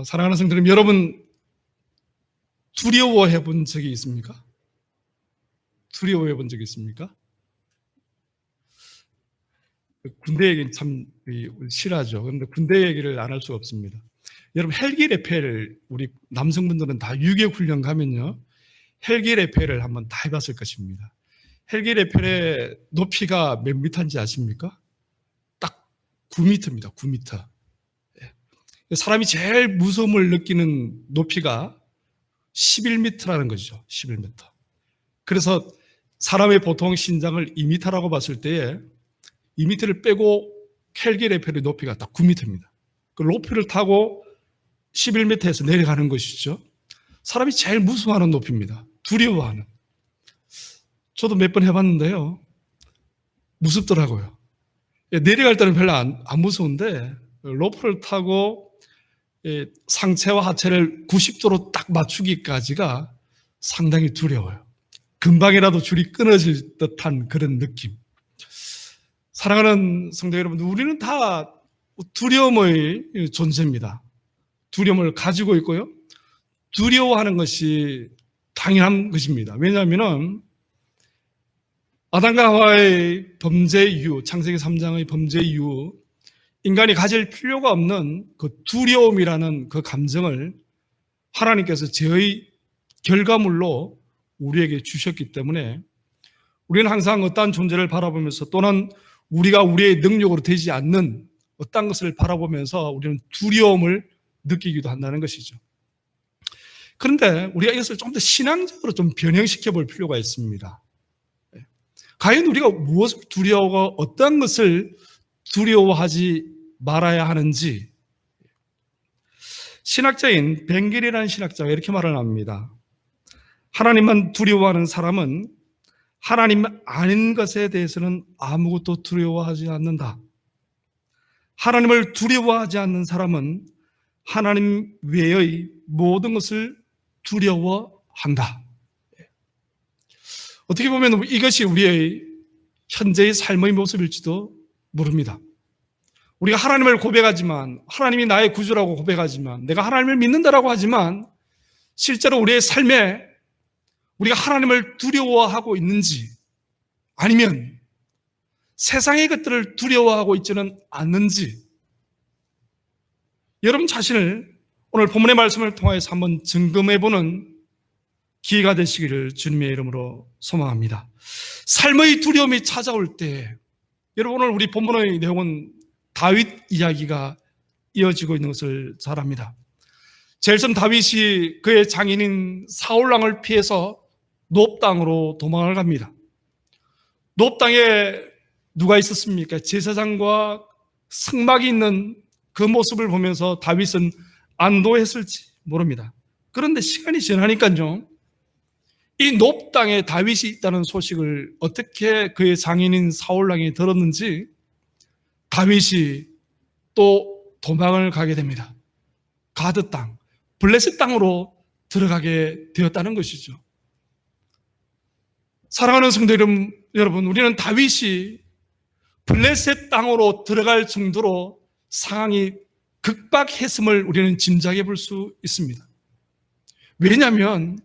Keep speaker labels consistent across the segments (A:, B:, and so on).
A: 사랑하는 성도님, 여러분 두려워해 본 적이 있습니까? 두려워해 본 적이 있습니까? 군대 얘기는 참 싫어하죠. 그런데 군대 얘기를 안 할 수가 없습니다. 여러분 헬기 레펠을 우리 남성분들은 다 유격 훈련 가면요, 헬기 레펠을 한번 다 해봤을 것입니다. 헬기 레펠의 높이가 몇 미터인지 아십니까? 딱 9미터입니다. 9미터. 사람이 제일 무서움을 느끼는 높이가 11m라는 것이죠. 11m. 그래서 사람의 보통 신장을 2m라고 봤을 때에 2m를 빼고 헬기 레펠의 높이가 딱 9m입니다. 그 로프를 타고 11m에서 내려가는 것이죠. 사람이 제일 무서워하는 높이입니다. 두려워하는. 저도 몇 번 해봤는데요, 무섭더라고요. 내려갈 때는 별로 안 무서운데 로프를 타고 상체와 하체를 90도로 딱 맞추기까지가 상당히 두려워요. 금방이라도 줄이 끊어질 듯한 그런 느낌. 사랑하는 성도 여러분, 우리는 다 두려움의 존재입니다. 두려움을 가지고 있고요, 두려워하는 것이 당연한 것입니다. 왜냐하면 아담과 하와의 범죄 이후, 창세기 3장의 범죄 이후 인간이 가질 필요가 없는 그 두려움이라는 그 감정을 하나님께서 죄의 결과물로 우리에게 주셨기 때문에 우리는 항상 어떠한 존재를 바라보면서, 또는 우리가 우리의 능력으로 되지 않는 어떤 것을 바라보면서 우리는 두려움을 느끼기도 한다는 것이죠. 그런데 우리가 이것을 좀 더 신앙적으로 좀 변형시켜 볼 필요가 있습니다. 과연 우리가 무엇을 두려워하고 어떤 것을 두려워하지 말아야 하는지, 신학자인 벵겔이라는 신학자가 이렇게 말을 합니다. 하나님만 두려워하는 사람은 하나님 아닌 것에 대해서는 아무것도 두려워하지 않는다. 하나님을 두려워하지 않는 사람은 하나님 외의 모든 것을 두려워한다. 어떻게 보면 이것이 우리의 현재의 삶의 모습일지도 모릅니다. 우리가 하나님을 고백하지만, 하나님이 나의 구주라고 고백하지만, 내가 하나님을 믿는다라고 하지만, 실제로 우리의 삶에 우리가 하나님을 두려워하고 있는지, 아니면 세상의 것들을 두려워하고 있지는 않는지, 여러분 자신을 오늘 본문의 말씀을 통해서 한번 점검해보는 기회가 되시기를 주님의 이름으로 소망합니다. 삶의 두려움이 찾아올 때, 여러분 오늘 우리 본문의 내용은 다윗 이야기가 이어지고 있는 것을 잘 압니다. 제일 처음 다윗이 그의 장인인 사울왕을 피해서 노브 땅으로 도망을 갑니다. 노브 땅에 누가 있었습니까? 제사장과 승막이 있는 그 모습을 보면서 다윗은 안도했을지 모릅니다. 그런데 시간이 지나니까요, 이 노브 땅에 다윗이 있다는 소식을 어떻게 그의 장인인 사울왕이 들었는지 다윗이 또 도망을 가게 됩니다. 가드 땅, 블레셋 땅으로 들어가게 되었다는 것이죠. 사랑하는 성도 여러분, 우리는 다윗이 블레셋 땅으로 들어갈 정도로 상황이 극박했음을 우리는 짐작해 볼 수 있습니다. 왜냐하면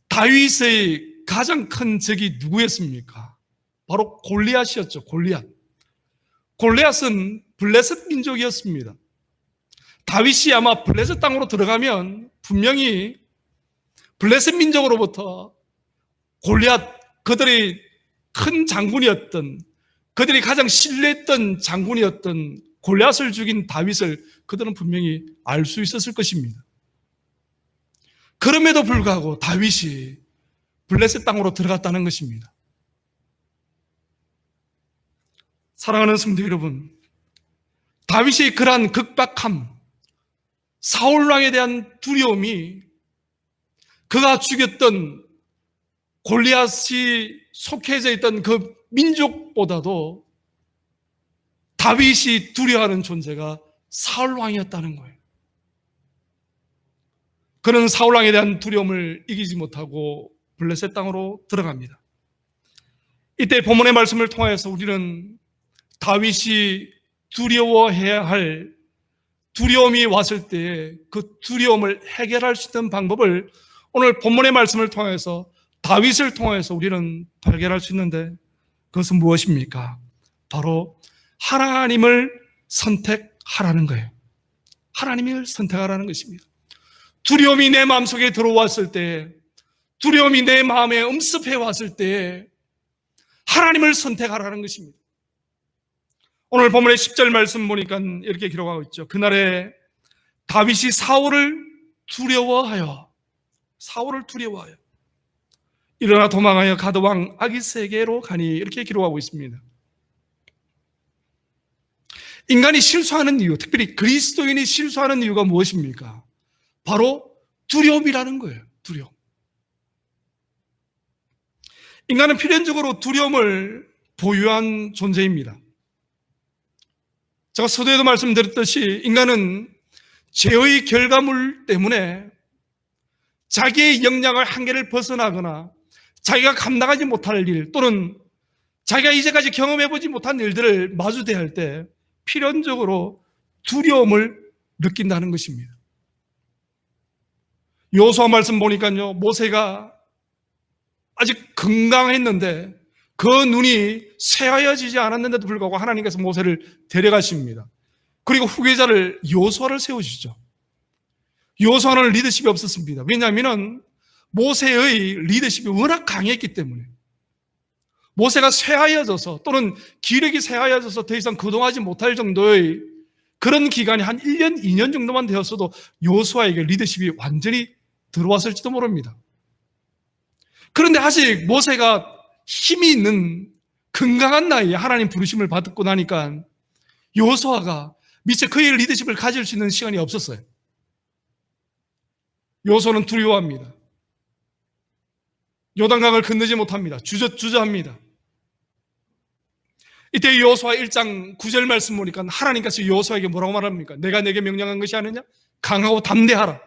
A: 다윗의 가장 큰 적이 누구였습니까? 바로 골리앗이었죠. 골리앗은 블레셋 민족이었습니다. 다윗이 아마 블레셋 땅으로 들어가면 분명히 블레셋 민족으로부터 골리앗, 그들의 큰 장군이었던, 그들이 가장 신뢰했던 장군이었던 골리앗을 죽인 다윗을 그들은 분명히 알 수 있었을 것입니다. 그럼에도 불구하고 다윗이 블레셋 땅으로 들어갔다는 것입니다. 사랑하는 성도 여러분, 다윗의 그러한 극박함, 사울왕에 대한 두려움이 그가 죽였던 골리앗이 속해져 있던 그 민족보다도 다윗이 두려워하는 존재가 사울왕이었다는 거예요. 그는 사울왕에 대한 두려움을 이기지 못하고 블레셋 땅으로 들어갑니다. 이때 본문의 말씀을 통해서 우리는 다윗이 두려워해야 할 두려움이 왔을 때 그 두려움을 해결할 수 있는 방법을 오늘 본문의 말씀을 통해서 다윗을 통해서 우리는 발견할 수 있는데 그것은 무엇입니까? 바로 하나님을 선택하라는 거예요. 하나님을 선택하라는 것입니다. 두려움이 내 마음속에 들어왔을 때, 두려움이 내 마음에 엄습해 왔을 때 하나님을 선택하라는 것입니다. 오늘 본문의 10절 말씀 보니까 이렇게 기록하고 있죠. 그날에 다윗이 사울을 두려워하여 일어나 도망하여 가드왕 아기스에게로 가니 이렇게 기록하고 있습니다. 인간이 실수하는 이유, 특별히 그리스도인이 실수하는 이유가 무엇입니까? 바로 두려움이라는 거예요. 두려움. 인간은 필연적으로 두려움을 보유한 존재입니다. 제가 서두에도 말씀드렸듯이 인간은 죄의 결과물 때문에 자기의 역량을 한계를 벗어나거나 자기가 감당하지 못할 일 또는 자기가 이제까지 경험해보지 못한 일들을 마주대할 할 때 필연적으로 두려움을 느낀다는 것입니다. 여호수아 말씀 보니까요, 모세가 아직 건강했는데 그 눈이 새하여지지 않았는데도 불구하고 하나님께서 모세를 데려가십니다. 그리고 후계자를 여호수아를 세우시죠. 여호수아는 리더십이 없었습니다. 왜냐하면 모세의 리더십이 워낙 강했기 때문에 모세가 쇠하여져서 또는 기력이 쇠하여져서 더 이상 거동하지 못할 정도의 그런 기간이 한 1년, 2년 정도만 되었어도 여호수아에게 리더십이 완전히 들어왔을지도 모릅니다. 그런데 아직 모세가 힘이 있는 건강한 나이에 하나님 부르심을 받고 나니까 여호수아가 미처 그의 리더십을 가질 수 있는 시간이 없었어요. 여호수아는 두려워합니다. 요단강을 건너지 못합니다. 주저합니다. 이때 여호수아 1장 9절 말씀 보니까 하나님께서 여호수아에게 뭐라고 말합니까? 내가 내게 명령한 것이 아니냐? 강하고 담대하라.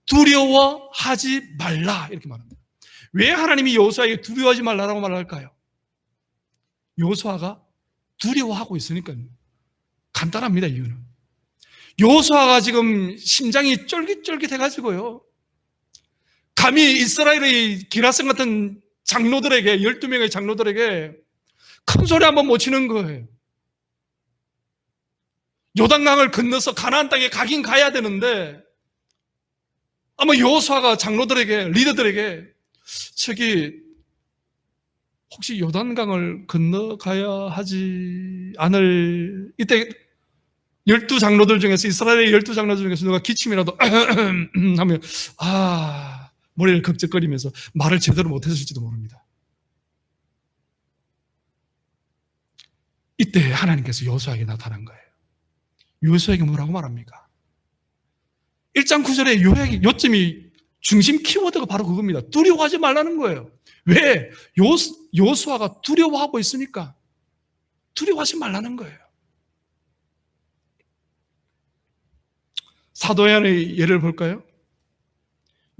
A: 두려워하지 말라. 이렇게 말합니다. 왜 하나님이 여호수아에게 두려워하지 말라라고 말할까요? 여호수아가 두려워하고 있으니까요. 간단합니다. 이유는. 여호수아가 지금 심장이 쫄깃쫄깃해가지고요. 감히 이스라엘의 기라성 같은 장로들에게 12명의 장로들에게 큰 소리 한번 못 치는 거예요. 요단강을 건너서 가나안 땅에 가긴 가야 되는데 아마 여호수아가 장로들에게 리더들에게 저기 혹시 요단강을 건너가야 하지 않을 이때 12장로들 중에서 이스라엘의 12장로들 중에서 누가 기침이라도 하면 머리를 걱적거리면서 말을 제대로 못했을지도 모릅니다. 이때 하나님께서 여호수아에게 나타난 거예요. 여호수아에게 뭐라고 말합니까? 1장 9절의 요점이 중심 키워드가 바로 그겁니다. 두려워하지 말라는 거예요. 왜? 여호수아가 두려워하고 있으니까 두려워하지 말라는 거예요. 사도행전의 예를 볼까요?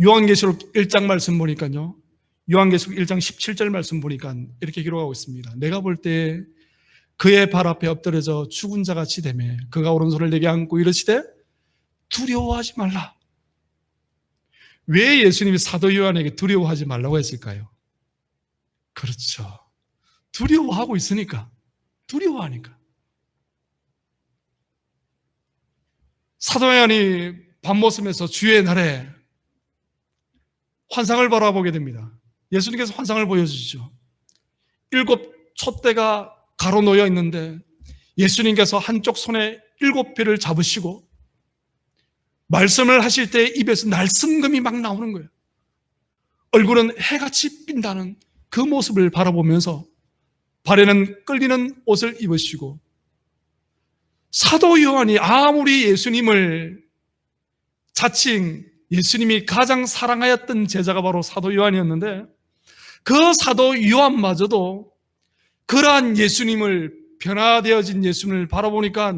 A: 요한계시록 1장 말씀 보니까요. 요한계시록 1장 17절 말씀 보니까 이렇게 기록하고 있습니다. 내가 볼 때 그의 발 앞에 엎드려져 죽은 자같이 되매 그가 오른손을 내게 안고 이르시되 두려워하지 말라. 왜 예수님이 사도 요한에게 두려워하지 말라고 했을까요? 그렇죠. 두려워하고 있으니까. 두려워하니까. 사도 요한이 밤모섬에서 주의 날에 환상을 바라보게 됩니다. 예수님께서 환상을 보여주시죠. 7 촛대가 가로놓여 있는데 예수님께서 한쪽 손에 7배를 잡으시고 말씀을 하실 때 입에서 날성금이 막 나오는 거예요. 얼굴은 해같이 빈다는 그 모습을 바라보면서 발에는 끌리는 옷을 입으시고 사도 요한이 아무리 예수님을 자칭 예수님이 가장 사랑하였던 제자가 바로 사도 요한이었는데 그 사도 요한마저도 그러한 예수님을 변화되어진 예수님을 바라보니까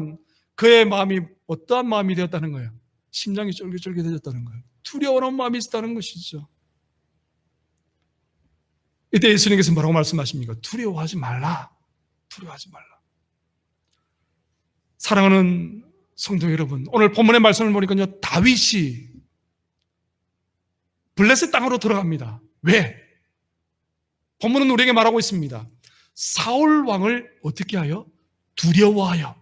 A: 그의 마음이 어떠한 마음이 되었다는 거예요? 심장이 쫄깃쫄깃해졌다는 거예요. 두려워하는 마음이 있었다는 것이죠. 이때 예수님께서 뭐라고 말씀하십니까? 두려워하지 말라. 두려워하지 말라. 사랑하는 성도 여러분, 오늘 본문의 말씀을 보니까요, 다윗이 블레셋 땅으로 들어갑니다. 왜? 본문은 우리에게 말하고 있습니다. 사울 왕을 어떻게 하여? 두려워하여.